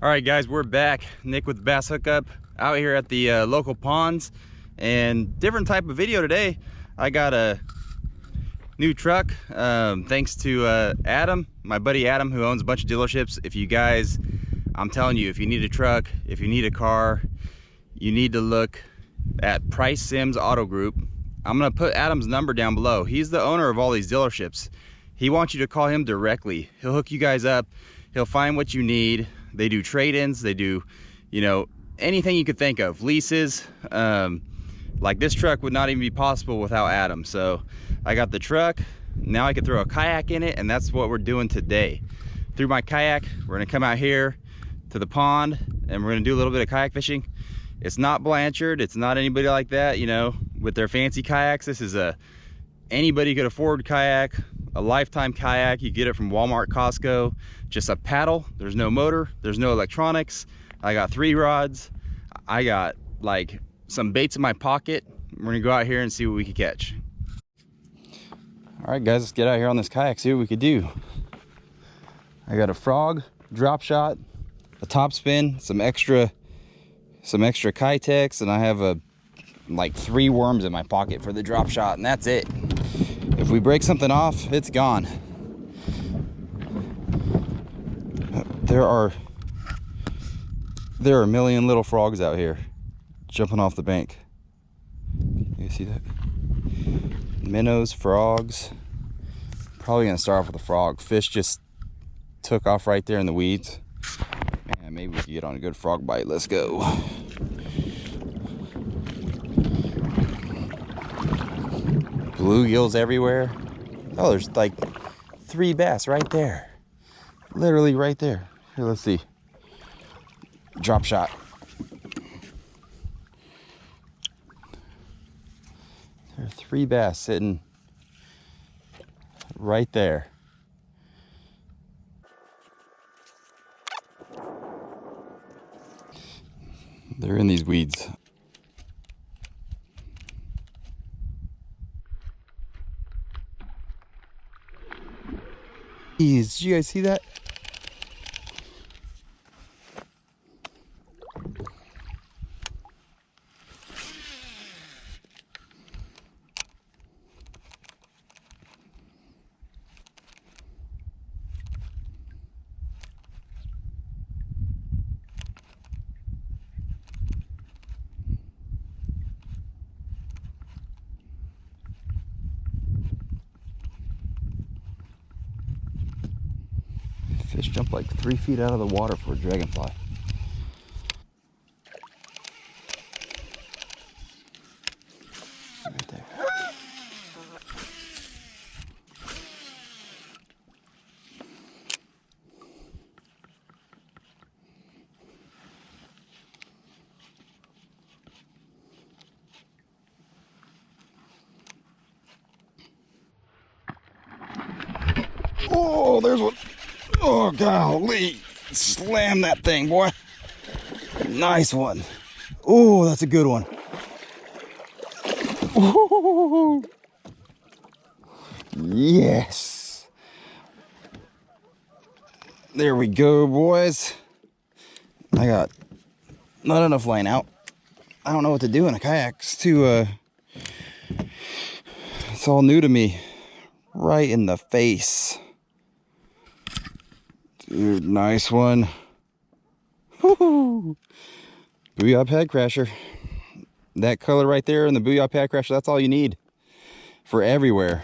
All right, guys, we're back. Nick with Bass Hookup out here at the local ponds, and different type of video today. I got a new truck thanks to Adam, my buddy Adam, who owns a bunch of dealerships. If you guys, I'm telling you, if you need a truck, if you need a car, you need to look at Price Sims Auto Group. I'm gonna put Adam's number down below. He's the owner of all these dealerships. He wants you to call him directly. He'll hook you guys up. He'll find what you need. They do trade-ins. They do, you know, anything you could think of. Leases. Like this truck would not even be possible without Adam. So I got the truck. Now I can throw a kayak in it, and that's what we're doing today. Through my kayak, we're gonna come out here to the pond, and we're gonna do a little bit of kayak fishing. It's not Blanchard. It's not anybody like that, you know, with their fancy kayaks. This is a anybody could afford kayak, a lifetime kayak. You get it from Walmart, Costco. Just a paddle. There's no motor. There's no electronics. I got 3 rods. I got like some baits in my pocket. We're gonna go out here and see what we can catch. All right, guys, let's get out here on this kayak, see what we could do. I got a frog, drop shot, a top spin, some extra Kitex, and I have like 3 worms in my pocket for the drop shot, and that's it. If we break something off, it's gone. There are a million little frogs out here jumping off the bank. You see that? Minnows, frogs. Probably gonna start off with a frog. Fish just took off right there in the weeds. Man, maybe we can get on a good frog bite. Let's go. Bluegills everywhere. Oh, there's like 3 bass right there. Literally right there. Here, let's see. Drop shot. There are 3 bass sitting right there. They're in these weeds. Did you guys see that? Fish jump like 3 feet out of the water for a dragonfly. Right there. Oh, there's one. Oh, golly. Slam that thing, boy. Nice one. Oh, that's a good one. Ooh. Yes. There we go, boys. I got not enough line out. I don't know what to do in a kayak. It's all new to me. Right in the face. Dude, nice one. Woo-hoo. Booyah Pad Crasher. That color right there and the Booyah Pad Crasher, that's all you need for everywhere.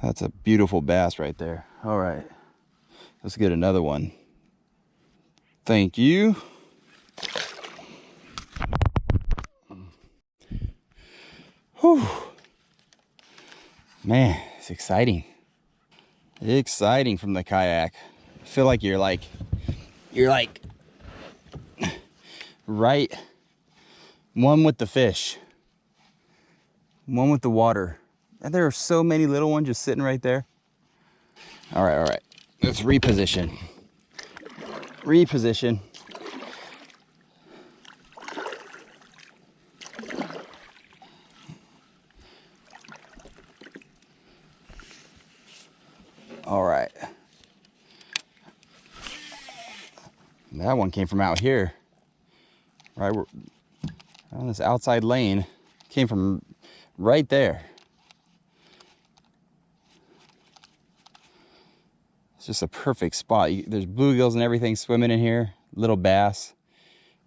That's a beautiful bass right there. All right, let's get another one. Thank you. Whew. Man, it's exciting. Exciting from the kayak. I feel like you're like right one with the fish, one with the water, and there are so many little ones just sitting right there. All right, let's reposition. All right. That one came from out here. Right on this outside lane. Came from right there. It's just a perfect spot. There's bluegills and everything swimming in here. Little bass.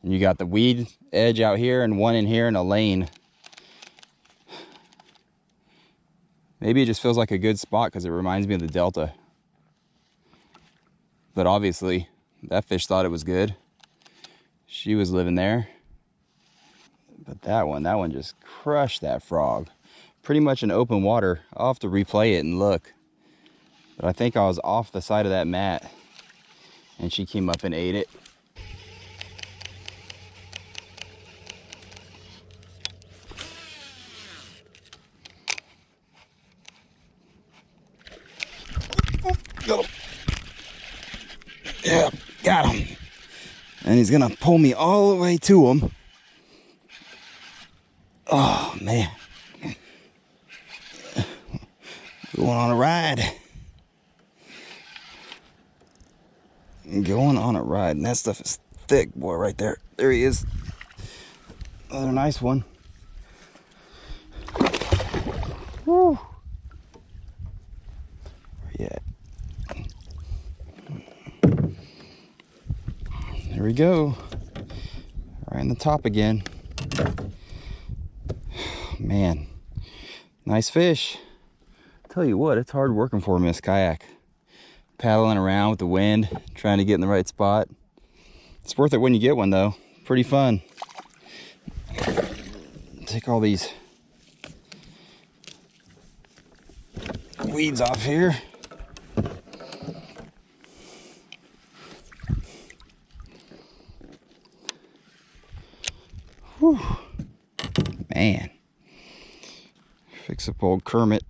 And you got the weed edge out here and one in here in a lane. Maybe it just feels like a good spot because it reminds me of the Delta. But obviously, that fish thought it was good. She was living there. But that one just crushed that frog. Pretty much in open water. I'll have to replay it and look. But I think I was off the side of that mat. And she came up and ate it. Got him. Yeah, got him. And he's gonna pull me all the way to him. Oh man. Going on a ride. Going on a ride. And that stuff is thick, boy, right there. There he is. Another nice one. Woo. Yeah. There we go. Right on the top again. Man, nice fish. Tell you what, it's hard working for me, this kayak. Paddling around with the wind, trying to get in the right spot. It's worth it when you get one though. Pretty fun. Take all these weeds off here. Whew. Man. Fix up old Kermit.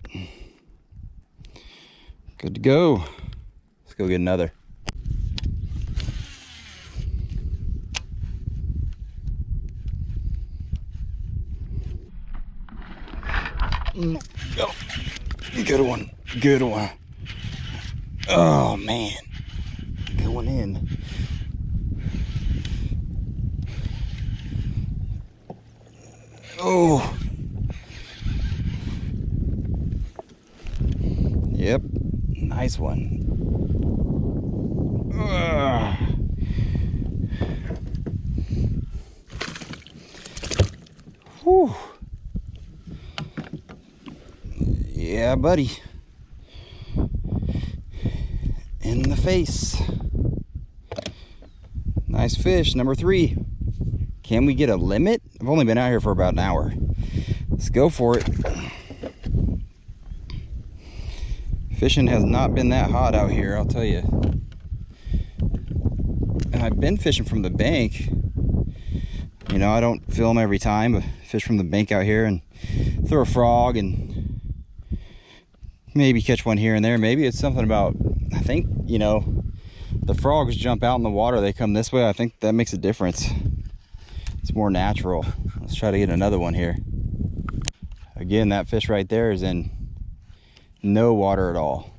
Good to go. Let's go get another. Go. Good one. Good one. Oh man. Going in. Oh. Yep. Nice one. Whew. Yeah, buddy. In the face. Nice fish, number 3. Can we get a limit? I've only been out here for about an hour. Let's go for it. Fishing has not been that hot out here, I'll tell you. And I've been fishing from the bank. You know, I don't film every time, but fish from the bank out here and throw a frog and maybe catch one here and there. Maybe it's something about, I think, you know, the frogs jump out in the water, they come this way. I think that makes a difference. It's more natural. Let's try to get another one here. Again, that fish right there is in no water at all.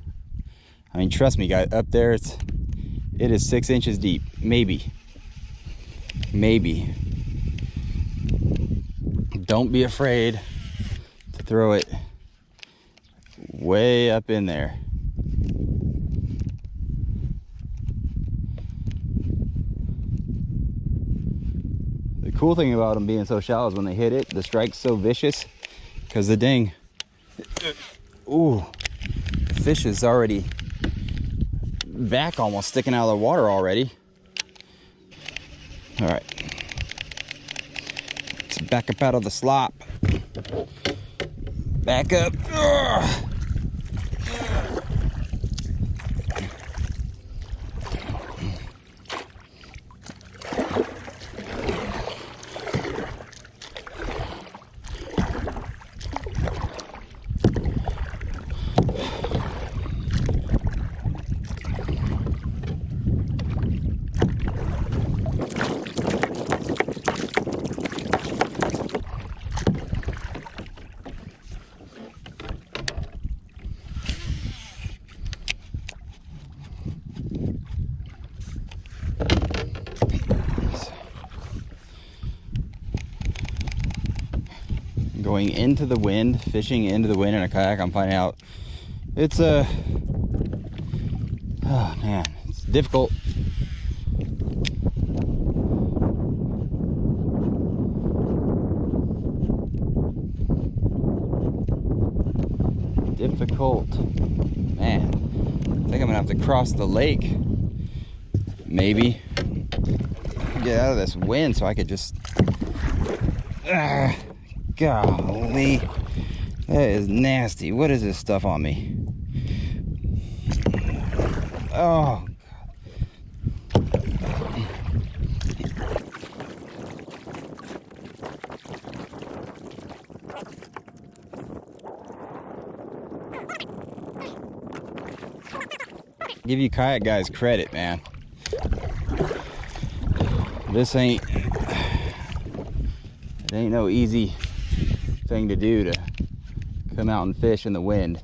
I mean, trust me guys, up there it is 6 inches deep. Maybe don't be afraid to throw it way up in there. The cool thing about them being so shallow is when they hit it, the strike's so vicious because the ding, ooh, the fish is already back, almost sticking out of the water already. All right, let's back up out of the slop. Back up. Ugh. going into the wind, fishing into the wind in a kayak. I'm finding out it's oh man, it's difficult. Man, I think I'm gonna have to cross the lake, maybe get out of this wind so I could just golly, that is nasty. What is this stuff on me? Oh, give you kayak guys credit, man. This ain't no easy thing to do, to come out and fish in the wind.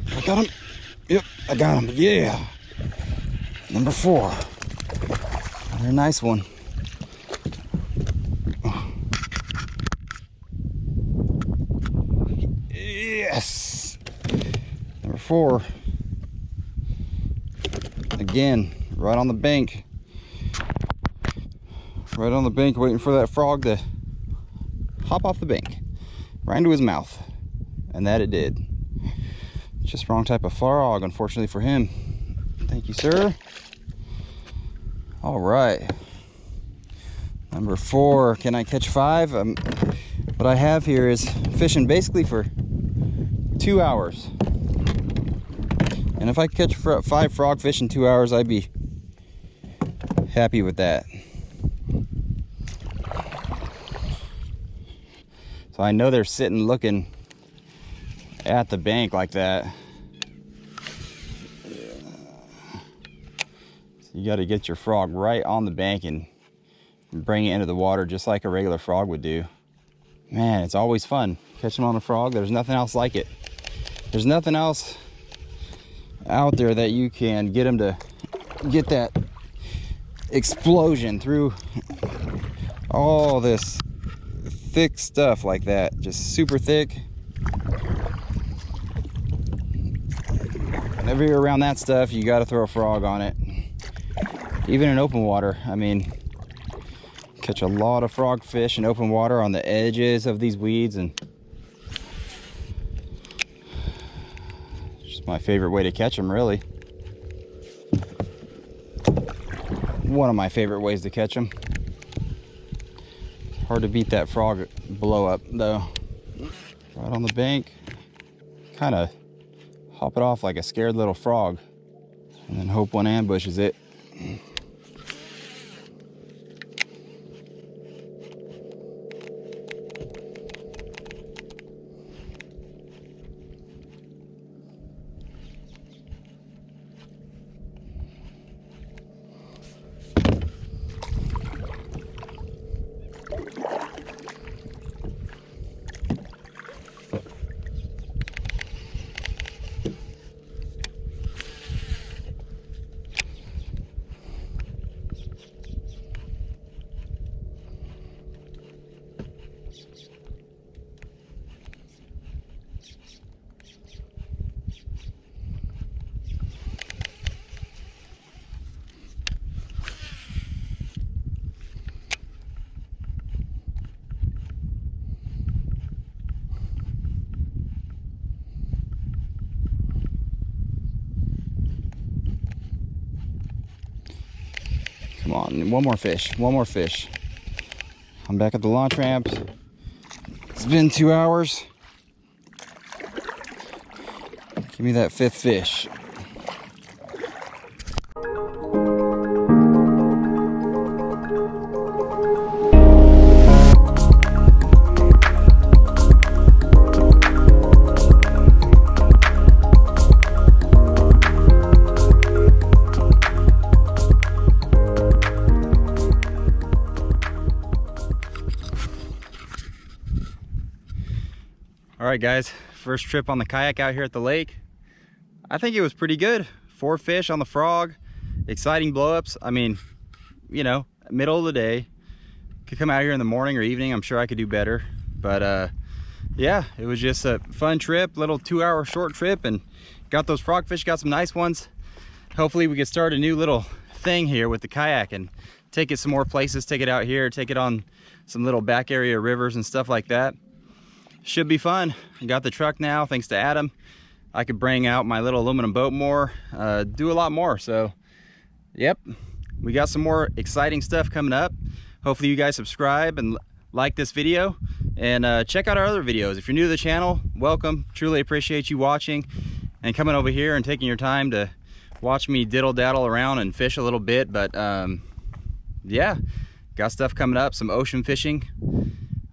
I got him. Yep, I got him. Yeah. Number 4. Another nice one. Yes. Number 4. Again, right on the bank. Right on the bank, waiting for that frog to hop off the bank. Right into his mouth. And that it did. Just wrong type of frog, unfortunately for him. Thank you, sir. All right. Number 4. Can I catch 5? What I have here is fishing basically for 2 hours. And if I could catch 5 frogfish in 2 hours, I'd be happy with that. So I know they're sitting looking at the bank like that. So you got to get your frog right on the bank and bring it into the water just like a regular frog would do. Man, it's always fun catching on a frog. There's nothing else like it. There's nothing else out there that you can get them to get that explosion through all this thick stuff like that. Just super thick. Whenever you're around that stuff, you got to throw a frog on it. Even in open water, I mean, catch a lot of frogfish in open water on the edges of these weeds, and just my favorite way to catch them, really. One of my favorite ways to catch them. Hard to beat that frog blow up though. Right on the bank, kind of hop it off like a scared little frog, and then hope one ambushes it. Come on, one more fish, one more fish. I'm back at the launch ramp. It's been 2 hours. Give me that 5th fish. right, guys, first trip on the kayak out here at the lake. I think it was pretty good. 4 fish on the frog, exciting blow-ups. I mean, you know, middle of the day. Could come out here in the morning or evening. I'm sure I could do better, but yeah, it was just a fun trip, little 2-hour short trip, and got those frogfish, got some nice ones. Hopefully we could start a new little thing here with the kayak and take it some more places, take it out here, take it on some little back area rivers and stuff like that. Should be fun. I got the truck now, thanks to Adam. I could bring out my little aluminum boat more, do a lot more. So yep, we got some more exciting stuff coming up. Hopefully you guys subscribe and like this video, and check out our other videos. If you're new to the channel, welcome. Truly appreciate you watching and coming over here and taking your time to watch me diddle daddle around and fish a little bit. But yeah, got stuff coming up, some ocean fishing.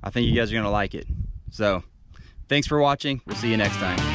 I think you guys are gonna like it. So thanks for watching. We'll see you next time.